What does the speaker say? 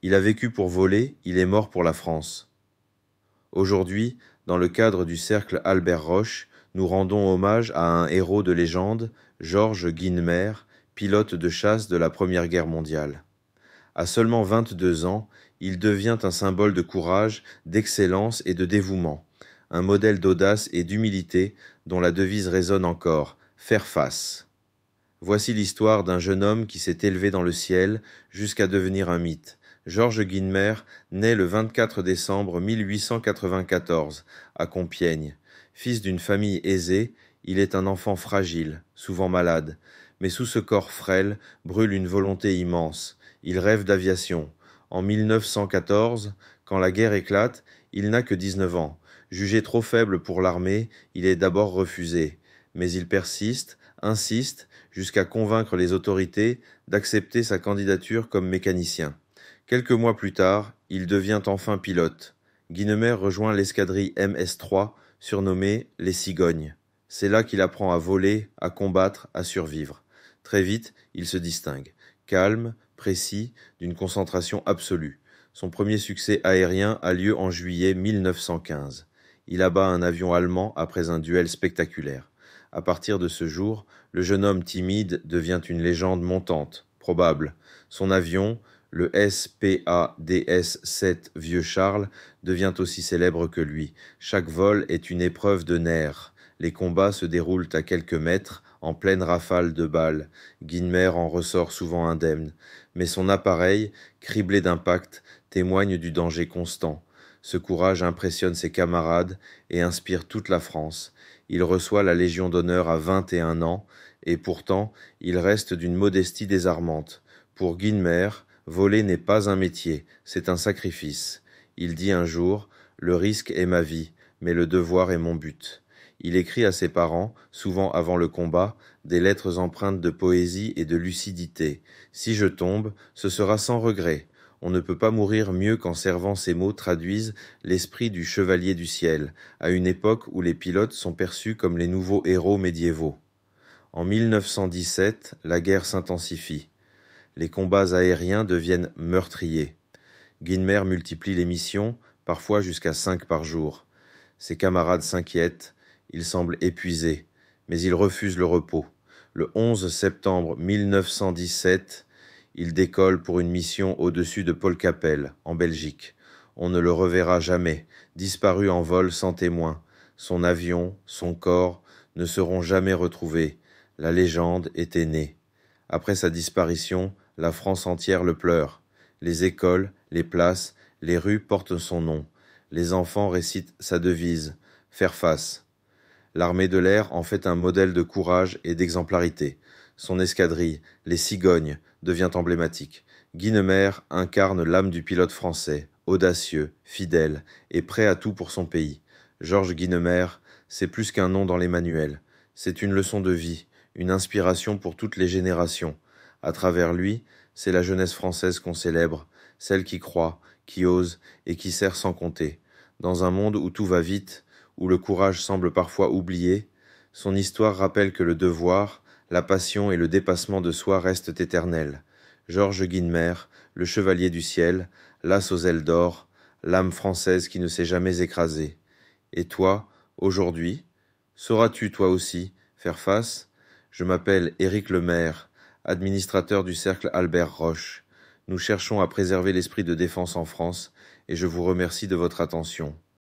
Il a vécu pour voler, il est mort pour la France. Aujourd'hui, dans le cadre du cercle Albert Roche, nous rendons hommage à un héros de légende, Georges Guynemer, pilote de chasse de la Première Guerre mondiale. À seulement 22 ans, il devient un symbole de courage, d'excellence et de dévouement, un modèle d'audace et d'humilité dont la devise résonne encore, faire face. Voici l'histoire d'un jeune homme qui s'est élevé dans le ciel jusqu'à devenir un mythe. Georges Guynemer naît le 24 décembre 1894 à Compiègne. Fils d'une famille aisée, il est un enfant fragile, souvent malade, mais sous ce corps frêle brûle une volonté immense. Il rêve d'aviation. En 1914, quand la guerre éclate, il n'a que 19 ans. Jugé trop faible pour l'armée, il est d'abord refusé. Mais il persiste, insiste, jusqu'à convaincre les autorités d'accepter sa candidature comme mécanicien. Quelques mois plus tard, il devient enfin pilote. Guynemer rejoint l'escadrille MS-3, surnommée les Cigognes. C'est là qu'il apprend à voler, à combattre, à survivre. Très vite, il se distingue. Calme, précis, d'une concentration absolue. Son premier succès aérien a lieu en juillet 1915. Il abat un avion allemand après un duel spectaculaire. À partir de ce jour, le jeune homme timide devient une légende montante, probable. Son avion, le SPADS-7 Vieux Charles, devient aussi célèbre que lui. Chaque vol est une épreuve de nerfs. Les combats se déroulent à quelques mètres, en pleine rafale de balles. Guynemer en ressort souvent indemne. Mais son appareil, criblé d'impacts, témoigne du danger constant. Ce courage impressionne ses camarades et inspire toute la France. Il reçoit la Légion d'honneur à 21 ans, et pourtant, il reste d'une modestie désarmante. Pour Guynemer, voler n'est pas un métier, c'est un sacrifice. Il dit un jour, « Le risque est ma vie, mais le devoir est mon but ». Il écrit à ses parents, souvent avant le combat, des lettres empreintes de poésie et de lucidité. « Si je tombe, ce sera sans regret. On ne peut pas mourir mieux qu'en servant ces mots traduisent l'esprit du chevalier du ciel, à une époque où les pilotes sont perçus comme les nouveaux héros médiévaux. » En 1917, la guerre s'intensifie. Les combats aériens deviennent meurtriers. Guynemer multiplie les missions, parfois jusqu'à 5 par jour. Ses camarades s'inquiètent, il semble épuisé, mais il refuse le repos. Le 11 septembre 1917, il décolle pour une mission au-dessus de Polkapelle, en Belgique. On ne le reverra jamais, disparu en vol sans témoin. Son avion, son corps ne seront jamais retrouvés. La légende était née. Après sa disparition, la France entière le pleure. Les écoles, les places, les rues portent son nom. Les enfants récitent sa devise, « Faire face ». L'armée de l'air en fait un modèle de courage et d'exemplarité. Son escadrille, les Cigognes, devient emblématique. Guynemer incarne l'âme du pilote français, audacieux, fidèle et prêt à tout pour son pays. Georges Guynemer, c'est plus qu'un nom dans les manuels. C'est une leçon de vie, une inspiration pour toutes les générations. À travers lui, c'est la jeunesse française qu'on célèbre, celle qui croit, qui ose et qui sert sans compter. Dans un monde où tout va vite, où le courage semble parfois oublié, son histoire rappelle que le devoir, la passion et le dépassement de soi restent éternels. Georges Guynemer, le chevalier du ciel, l'as aux ailes d'or, l'âme française qui ne s'est jamais écrasée. Et toi, aujourd'hui, sauras-tu toi aussi faire face ? Je m'appelle Éric Lemaire, administrateur du cercle Albert Roche. Nous cherchons à préserver l'esprit de défense en France et je vous remercie de votre attention.